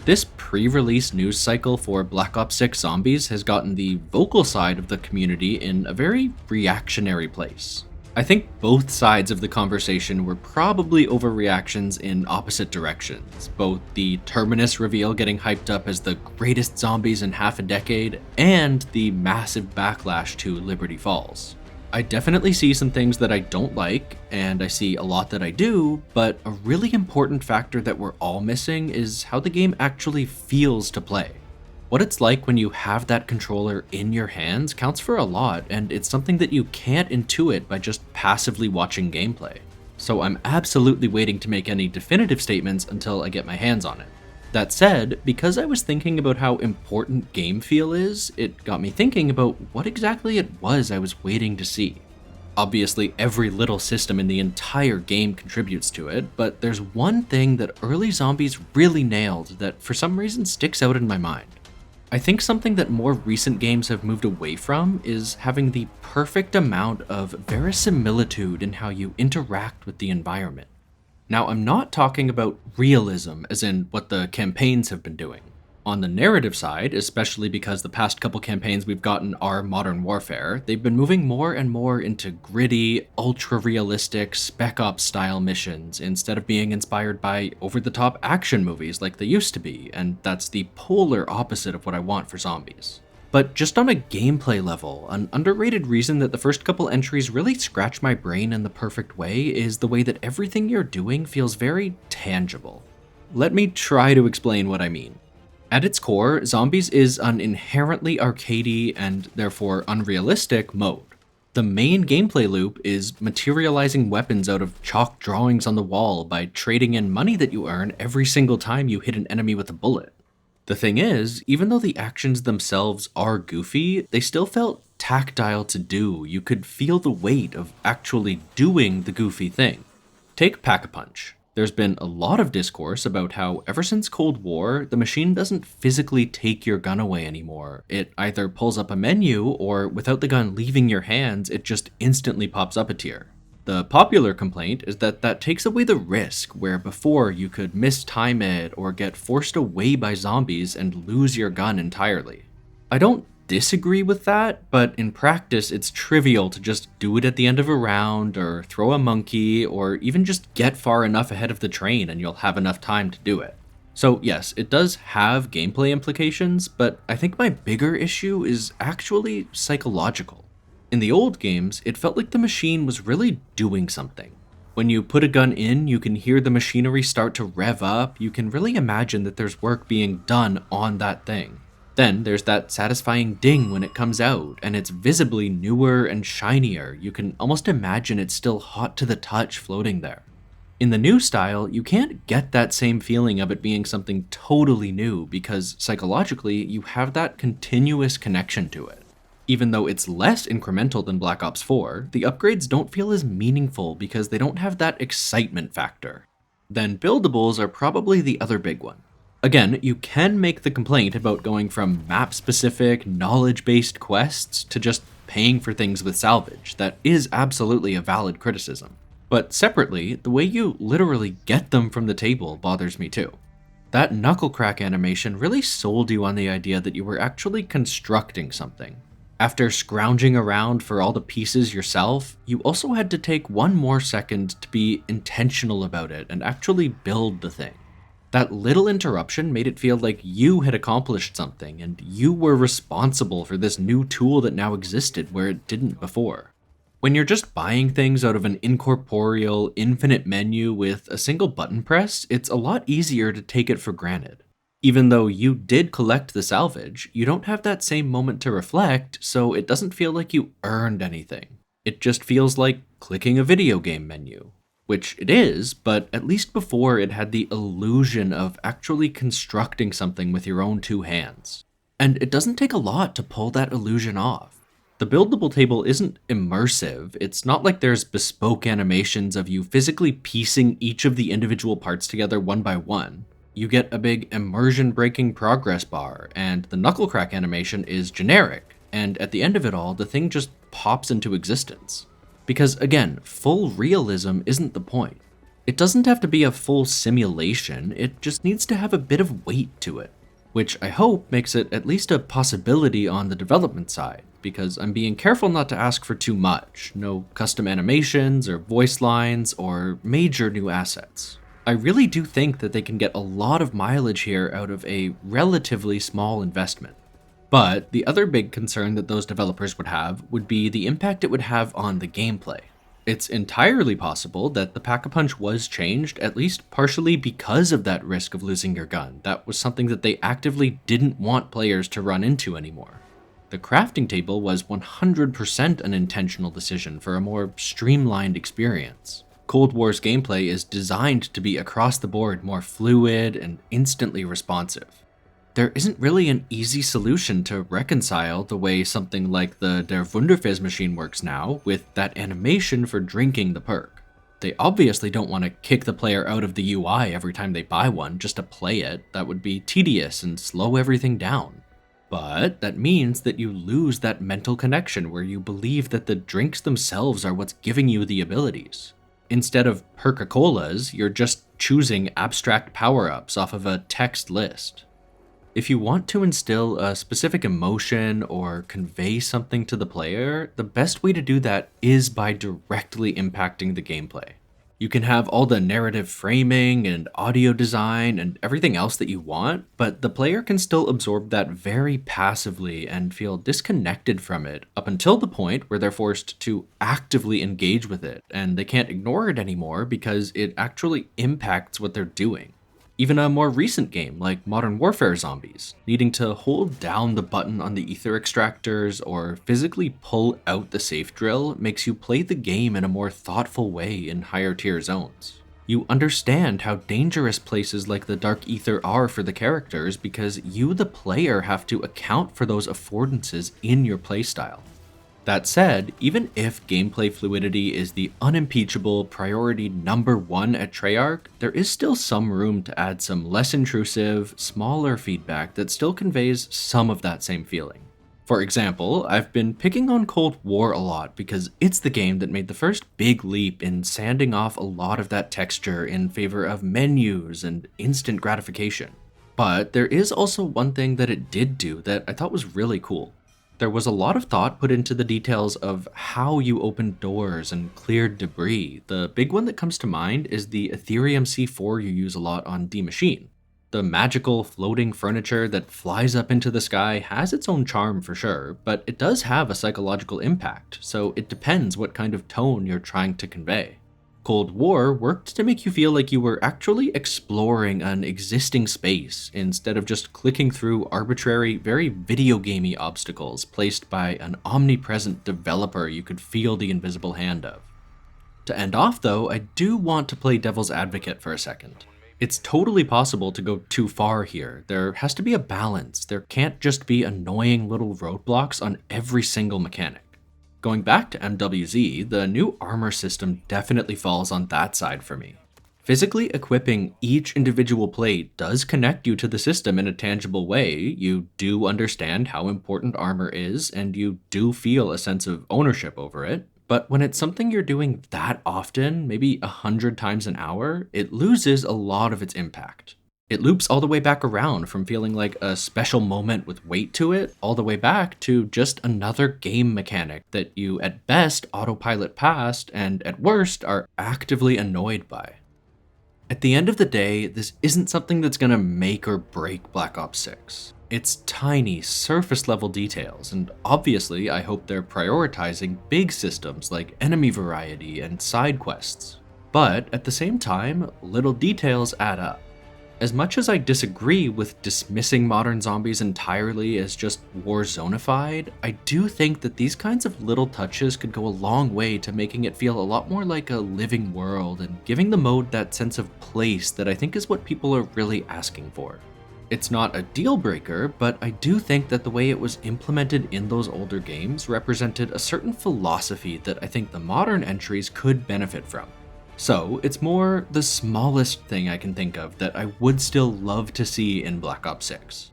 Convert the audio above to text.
This pre-release news cycle for Black Ops 6 Zombies has gotten the vocal side of the community in a very reactionary place. I think both sides of the conversation were probably overreactions in opposite directions, both the Terminus reveal getting hyped up as the greatest zombies in half a decade, and the massive backlash to Liberty Falls. I definitely see some things that I don't like, and I see a lot that I do, but a really important factor that we're all missing is how the game actually feels to play. What it's like when you have that controller in your hands counts for a lot, and it's something that you can't intuit by just passively watching gameplay. So I'm absolutely waiting to make any definitive statements until I get my hands on it. That said, because I was thinking about how important game feel is, it got me thinking about what exactly it was I was waiting to see. Obviously, every little system in the entire game contributes to it, but there's one thing that early Zombies really nailed that for some reason sticks out in my mind. I think something that more recent games have moved away from is having the perfect amount of verisimilitude in how you interact with the environment. Now, I'm not talking about realism, as in what the campaigns have been doing. On the narrative side, especially because the past couple campaigns we've gotten are Modern Warfare, they've been moving more and more into gritty, ultra-realistic Spec Ops style missions instead of being inspired by over-the-top action movies like they used to be, and that's the polar opposite of what I want for zombies. But just on a gameplay level, an underrated reason that the first couple entries really scratch my brain in the perfect way is the way that everything you're doing feels very tangible. Let me try to explain what I mean. At its core, Zombies is an inherently arcadey and therefore unrealistic mode. The main gameplay loop is materializing weapons out of chalk drawings on the wall by trading in money that you earn every single time you hit an enemy with a bullet. The thing is, even though the actions themselves are goofy, they still felt tactile to do. You could feel the weight of actually doing the goofy thing. Take Pack-a-Punch. There's been a lot of discourse about how ever since Cold War, the machine doesn't physically take your gun away anymore. It either pulls up a menu, or without the gun leaving your hands, it just instantly pops up a tier. The popular complaint is that that takes away the risk, where before you could mistime it or get forced away by zombies and lose your gun entirely. I don't disagree with that, but in practice it's trivial to just do it at the end of a round, or throw a monkey, or even just get far enough ahead of the train and you'll have enough time to do it. So yes, it does have gameplay implications, but I think my bigger issue is actually psychological. In the old games, it felt like the machine was really doing something. When you put a gun in, you can hear the machinery start to rev up, you can really imagine that there's work being done on that thing. Then there's that satisfying ding when it comes out, and it's visibly newer and shinier. You can almost imagine it's still hot to the touch floating there. In the new style, you can't get that same feeling of it being something totally new because psychologically, you have that continuous connection to it. Even though it's less incremental than Black Ops 4, the upgrades don't feel as meaningful because they don't have that excitement factor. Then buildables are probably the other big one. Again, you can make the complaint about going from map-specific, knowledge-based quests to just paying for things with salvage. That is absolutely a valid criticism. But separately, the way you literally get them from the table bothers me too. That knuckle crack animation really sold you on the idea that you were actually constructing something. After scrounging around for all the pieces yourself, you also had to take one more second to be intentional about it and actually build the thing. That little interruption made it feel like you had accomplished something and you were responsible for this new tool that now existed where it didn't before. When you're just buying things out of an incorporeal, infinite menu with a single button press, it's a lot easier to take it for granted. Even though you did collect the salvage, you don't have that same moment to reflect, so it doesn't feel like you earned anything. It just feels like clicking a video game menu. Which it is, but at least before it had the illusion of actually constructing something with your own two hands. And it doesn't take a lot to pull that illusion off. The buildable table isn't immersive. It's not like there's bespoke animations of you physically piecing each of the individual parts together one by one. You get a big immersion-breaking progress bar, and the knuckle crack animation is generic, and at the end of it all, the thing just pops into existence. Because again, full realism isn't the point. It doesn't have to be a full simulation, it just needs to have a bit of weight to it, which I hope makes it at least a possibility on the development side, because I'm being careful not to ask for too much. No custom animations or voice lines or major new assets. I really do think that they can get a lot of mileage here out of a relatively small investment. But the other big concern that those developers would have would be the impact it would have on the gameplay. It's entirely possible that the Pack-a-Punch was changed, at least partially because of that risk of losing your gun. That was something that they actively didn't want players to run into anymore. The crafting table was 100% an intentional decision for a more streamlined experience. Cold War's gameplay is designed to be across the board more fluid and instantly responsive. There isn't really an easy solution to reconcile the way something like the Der Wunderfizz machine works now with that animation for drinking the perk. They obviously don't want to kick the player out of the UI every time they buy one just to play it. That would be tedious and slow everything down. But that means that you lose that mental connection where you believe that the drinks themselves are what's giving you the abilities. Instead of Perca-Colas, you're just choosing abstract power-ups off of a text list. If you want to instill a specific emotion or convey something to the player, the best way to do that is by directly impacting the gameplay. You can have all the narrative framing and audio design and everything else that you want, but the player can still absorb that very passively and feel disconnected from it up until the point where they're forced to actively engage with it, and they can't ignore it anymore because it actually impacts what they're doing. Even a more recent game like Modern Warfare Zombies, needing to hold down the button on the ether extractors or physically pull out the safe drill makes you play the game in a more thoughtful way in higher tier zones. You understand how dangerous places like the Dark Ether are for the characters because you, the player, have to account for those affordances in your playstyle. That said, even if gameplay fluidity is the unimpeachable priority number one at Treyarch, there is still some room to add some less intrusive, smaller feedback that still conveys some of that same feeling. For example, I've been picking on Cold War a lot because it's the game that made the first big leap in sanding off a lot of that texture in favor of menus and instant gratification. But there is also one thing that it did do that I thought was really cool. There was a lot of thought put into the details of how you opened doors and cleared debris. The big one that comes to mind is the Ethereum C4 you use a lot on D Machine. The magical floating furniture that flies up into the sky has its own charm for sure, but it does have a psychological impact, so it depends what kind of tone you're trying to convey. Cold War worked to make you feel like you were actually exploring an existing space instead of just clicking through arbitrary, very video gamey obstacles placed by an omnipresent developer you could feel the invisible hand of. To end off though, I do want to play devil's advocate for a second. It's totally possible to go too far here. There has to be a balance. There can't just be annoying little roadblocks on every single mechanic. Going back to MWZ, the new armor system definitely falls on that side for me. Physically equipping each individual plate does connect you to the system in a tangible way. You do understand how important armor is, and you do feel a sense of ownership over it. But when it's something you're doing that often, maybe 100 times an hour, it loses a lot of its impact. It loops all the way back around from feeling like a special moment with weight to it, all the way back to just another game mechanic that you at best autopilot past and at worst are actively annoyed by. At the end of the day, this isn't something that's gonna make or break Black Ops 6. It's tiny, surface level details, and obviously I hope they're prioritizing big systems like enemy variety and side quests. But at the same time, little details add up. As much as I disagree with dismissing modern zombies entirely as just war-zonified, I do think that these kinds of little touches could go a long way to making it feel a lot more like a living world and giving the mode that sense of place that I think is what people are really asking for. It's not a deal breaker, but I do think that the way it was implemented in those older games represented a certain philosophy that I think the modern entries could benefit from. So it's more the smallest thing I can think of that I would still love to see in Black Ops 6.